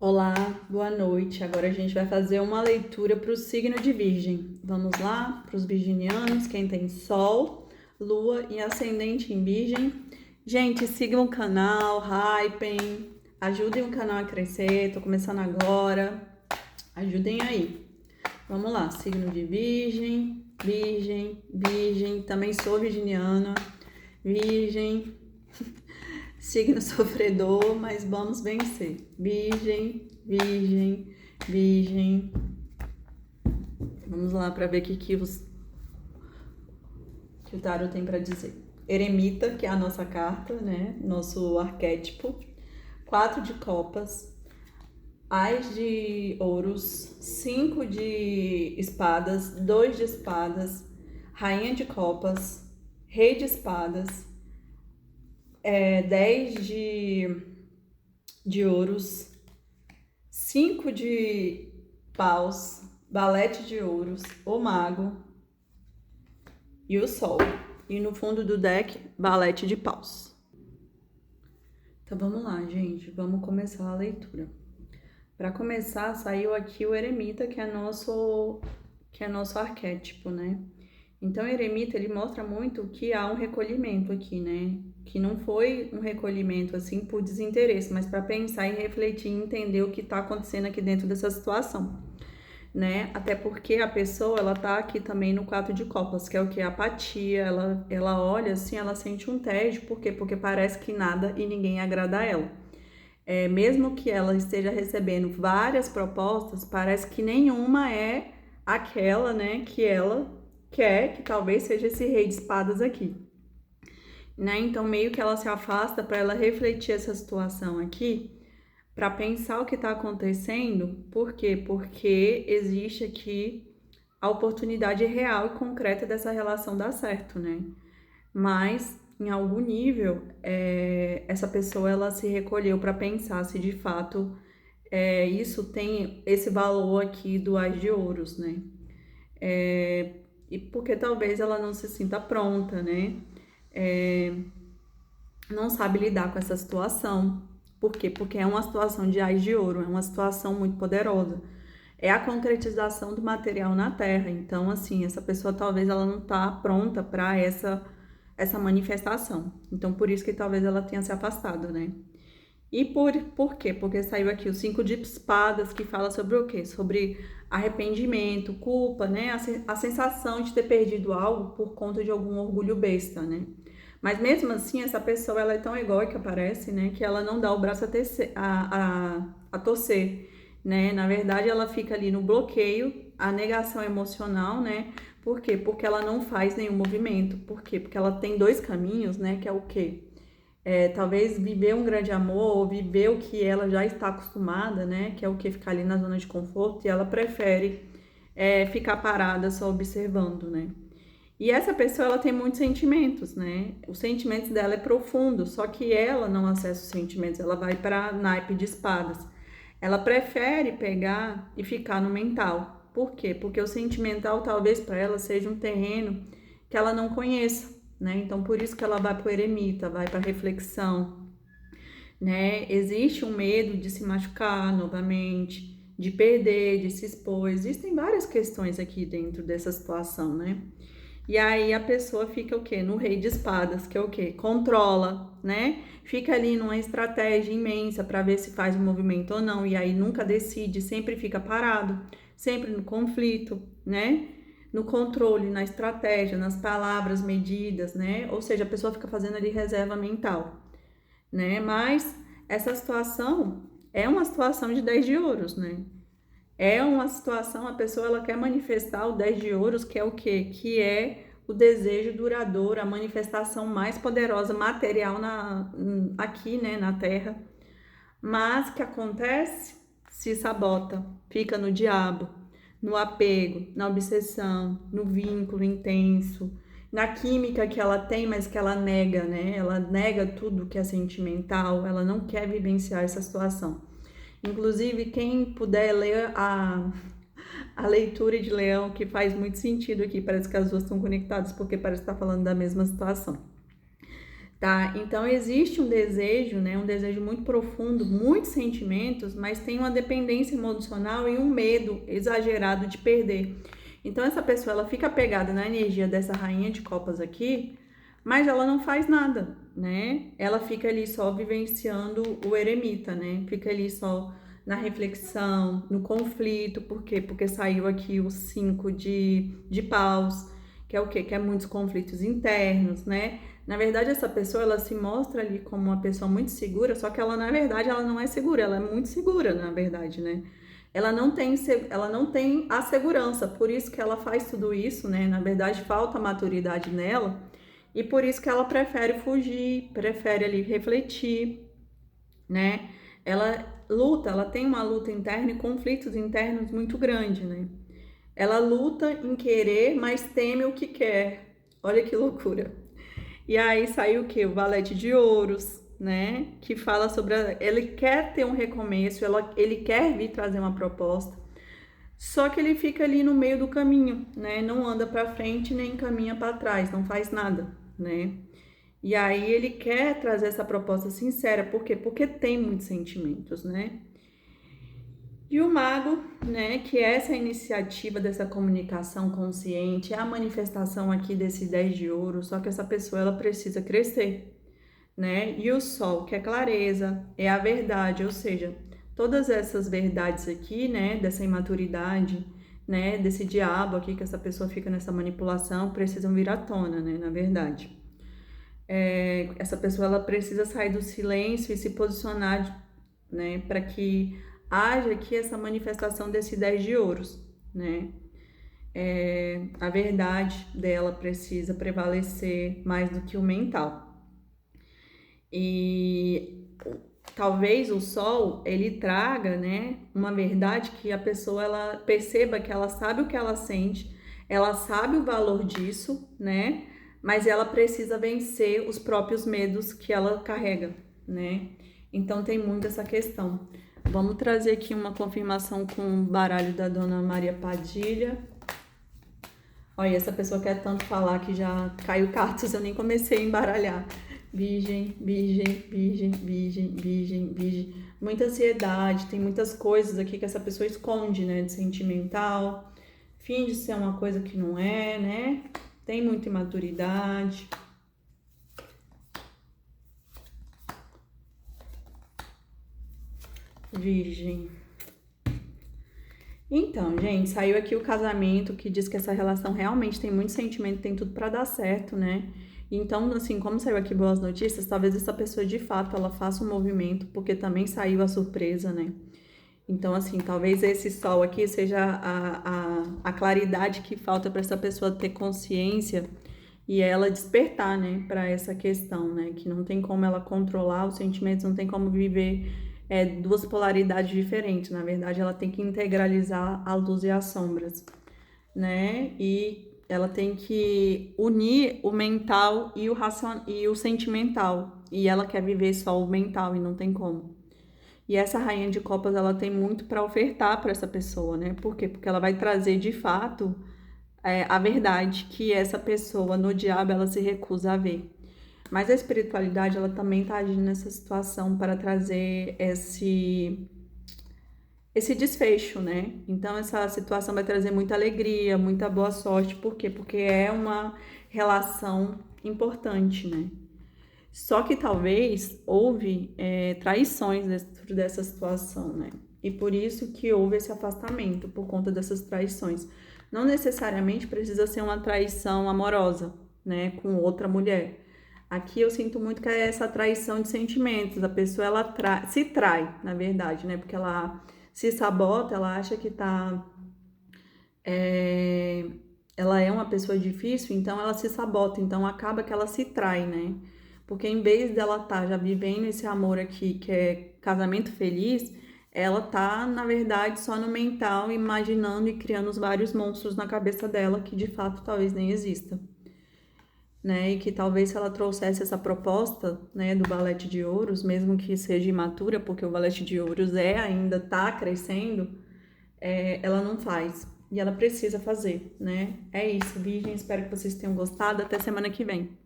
Olá, boa noite. Agora a gente vai fazer uma leitura para o signo de Virgem. Vamos lá, para os virginianos, quem tem Sol, Lua e Ascendente em Virgem. Gente, sigam o canal, hypem, ajudem o canal a crescer. Tô começando agora, ajudem aí. Vamos lá, signo de Virgem, Virgem, Virgem. Também sou virginiana, Virgem. Signo sofredor, mas vamos vencer. Virgem, Virgem, Virgem. Vamos lá para ver o que o tarot tem para dizer. Eremita, que é a nossa carta, né? Nosso arquétipo. 4 de copas. Ás de ouros. 5 de espadas. 2 de espadas. Rainha de copas. Rei de espadas. 10 de ouros, 5 de paus, valete de ouros, o mago e o sol. E no fundo do deck, valete de paus. Então vamos lá, gente, vamos começar a leitura. Para começar, saiu aqui o eremita, que é nosso arquétipo, né? Então, o eremita, ele mostra muito que há um recolhimento aqui, né? Que não foi um recolhimento, assim, por desinteresse, mas para pensar e refletir e entender o que está acontecendo aqui dentro dessa situação, né? Até porque a pessoa, ela tá aqui também no 4 de copas, que é o que? A apatia, ela olha assim, ela sente um tédio, por quê? Porque parece que nada e ninguém agrada a ela. Mesmo que ela esteja recebendo várias propostas, parece que nenhuma é aquela, né, que ela quer, que talvez seja esse rei de espadas aqui, né? Então meio que ela se afasta para ela refletir essa situação aqui, para pensar o que está acontecendo. Por quê? Porque existe aqui a oportunidade real e concreta dessa relação dar certo, né? Mas em algum nível essa pessoa ela se recolheu para pensar se de fato isso tem esse valor aqui do Ás de Ouros, né? E porque talvez ela não se sinta pronta, né? Não sabe lidar com essa situação. Por quê? Porque é uma situação de Ás de Ouro, é uma situação muito poderosa. É a concretização do material na Terra. Então, assim, essa pessoa talvez ela não está pronta para essa manifestação. Então, por isso que talvez ela tenha se afastado, né? E por quê? Porque saiu aqui o 5 de espadas, que fala sobre o quê? Sobre arrependimento, culpa, né? A sensação de ter perdido algo por conta de algum orgulho besta, né? Mas mesmo assim, essa pessoa ela é tão egóica, parece, né? Que ela não dá o braço a torcer, né? Na verdade, ela fica ali no bloqueio, a negação emocional, né? Por quê? Porque ela não faz nenhum movimento. Por quê? Porque ela tem dois caminhos, né? Que é o quê? Talvez viver um grande amor, ou viver o que ela já está acostumada, né? Que é o que? Ficar ali na zona de conforto, e ela prefere ficar parada só observando, né? E essa pessoa, ela tem muitos sentimentos, né? Os sentimentos dela é profundo, só que ela não acessa os sentimentos, ela vai para naipe de espadas. Ela prefere pegar e ficar no mental. Por quê? Porque o sentimental talvez para ela seja um terreno que ela não conheça, né? Então por isso que ela vai para o eremita, vai para reflexão, né? Existe um medo de se machucar novamente, de perder, de se expor. Existem várias questões aqui dentro dessa situação, né? E aí a pessoa fica o quê? No rei de espadas, que é o quê? Controla, né? Fica ali numa estratégia imensa para ver se faz um movimento ou não, e aí nunca decide, sempre fica parado, sempre no conflito, né? No controle, na estratégia, nas palavras medidas, né? Ou seja, a pessoa fica fazendo ali reserva mental, né? Mas essa situação é uma situação de 10 de ouros, né? É uma situação, a pessoa ela quer manifestar o 10 de ouros, que é o quê? Que é o desejo duradouro, a manifestação mais poderosa material aqui, né, na Terra. Mas o que acontece? Se sabota, fica no diabo, no apego, na obsessão, no vínculo intenso, na química que ela tem, mas que ela nega, né? Ela nega tudo que é sentimental, ela não quer vivenciar essa situação. Inclusive, quem puder ler a leitura de Leão, que faz muito sentido aqui, parece que as duas estão conectadas, porque parece estar falando da mesma situação. tá? Então existe um desejo, né? Um desejo muito profundo, muitos sentimentos, mas tem uma dependência emocional e um medo exagerado de perder. Então essa pessoa ela fica pegada na energia dessa rainha de copas aqui, mas ela não faz nada, né? Ela fica ali só vivenciando o eremita, né? Fica ali só na reflexão, no conflito, por quê? Porque saiu aqui o 5 de paus, que é o quê? Que é muitos conflitos internos, né? Na verdade, essa pessoa, ela se mostra ali como uma pessoa muito segura, só que ela, na verdade, ela não é segura, ela é muito segura, na verdade, né? Ela não tem a segurança, por isso que ela faz tudo isso, né? Na verdade, falta maturidade nela, e por isso que ela prefere fugir, prefere ali refletir, né? Ela luta, ela tem uma luta interna e conflitos internos muito grande, né? Ela luta em querer, mas teme o que quer. Olha que loucura. E aí saiu o quê? O Valete de Ouros, né? Que fala sobre. Ele quer ter um recomeço, ele quer vir trazer uma proposta, só que ele fica ali no meio do caminho, né? Não anda para frente nem caminha para trás, não faz nada, né? E aí ele quer trazer essa proposta sincera, por quê? Porque tem muitos sentimentos, né? E o mago, né, que é essa iniciativa dessa comunicação consciente, é a manifestação aqui desse 10 de ouro, só que essa pessoa ela precisa crescer, né? E o sol, que é clareza, é a verdade, ou seja, todas essas verdades aqui, né, dessa imaturidade, né, desse diabo aqui que essa pessoa fica nessa manipulação, precisam vir à tona, né, na verdade. Essa pessoa ela precisa sair do silêncio e se posicionar, né, para que haja aqui essa manifestação desse 10 de ouros, né? A verdade dela precisa prevalecer mais do que o mental. E talvez o sol ele traga, né, uma verdade que a pessoa ela perceba que ela sabe o que ela sente, ela sabe o valor disso, né? Mas ela precisa vencer os próprios medos que ela carrega, né? Então tem muito essa questão. Vamos trazer aqui uma confirmação com o baralho da Dona Maria Padilha. Olha, essa pessoa quer tanto falar que já caiu cartas, eu nem comecei a embaralhar. Virgem, virgem, virgem, virgem, virgem, virgem. Muita ansiedade, tem muitas coisas aqui que essa pessoa esconde, né? De sentimental, finge ser uma coisa que não é, né? Tem muita imaturidade. Virgem. Então, gente, saiu aqui o casamento que diz que essa relação realmente tem muito sentimento, tem tudo pra dar certo, né? Então, assim, como saiu aqui boas notícias, talvez essa pessoa de fato ela faça um movimento, porque também saiu a surpresa, né? Então, assim, talvez esse sol aqui seja a claridade que falta para essa pessoa ter consciência e ela despertar, né, para essa questão, né? Que não tem como ela controlar os sentimentos, não tem como viver duas polaridades diferentes. Na verdade, ela tem que integralizar a luz e as sombras, né? E ela tem que unir o mental e o sentimental. E ela quer viver só o mental e não tem como. E essa rainha de copas, ela tem muito para ofertar para essa pessoa, né? Por quê? Porque ela vai trazer de fato a verdade que essa pessoa no diabo ela se recusa a ver. Mas a espiritualidade ela também está agindo nessa situação para trazer esse desfecho, né? Então essa situação vai trazer muita alegria, muita boa sorte. Por quê? Porque é uma relação importante, né? Só que talvez houve traições dentro dessa situação, né? E por isso que houve esse afastamento, por conta dessas traições. Não necessariamente precisa ser uma traição amorosa, né? Com outra mulher. Aqui eu sinto muito que é essa traição de sentimentos. A pessoa, ela se trai, na verdade, né? Porque ela se sabota, ela acha que tá... ela é uma pessoa difícil, então ela se sabota. Então acaba que ela se trai, né? Porque em vez dela estar já vivendo esse amor aqui, que é casamento feliz, ela tá, na verdade, só no mental, imaginando e criando os vários monstros na cabeça dela, que de fato talvez nem exista, né? E que talvez se ela trouxesse essa proposta, né, do Valete de Ouros, mesmo que seja imatura, porque o Valete de Ouros ainda tá crescendo, ela não faz. E ela precisa fazer, né? É isso, Virgem. Espero que vocês tenham gostado. Até semana que vem.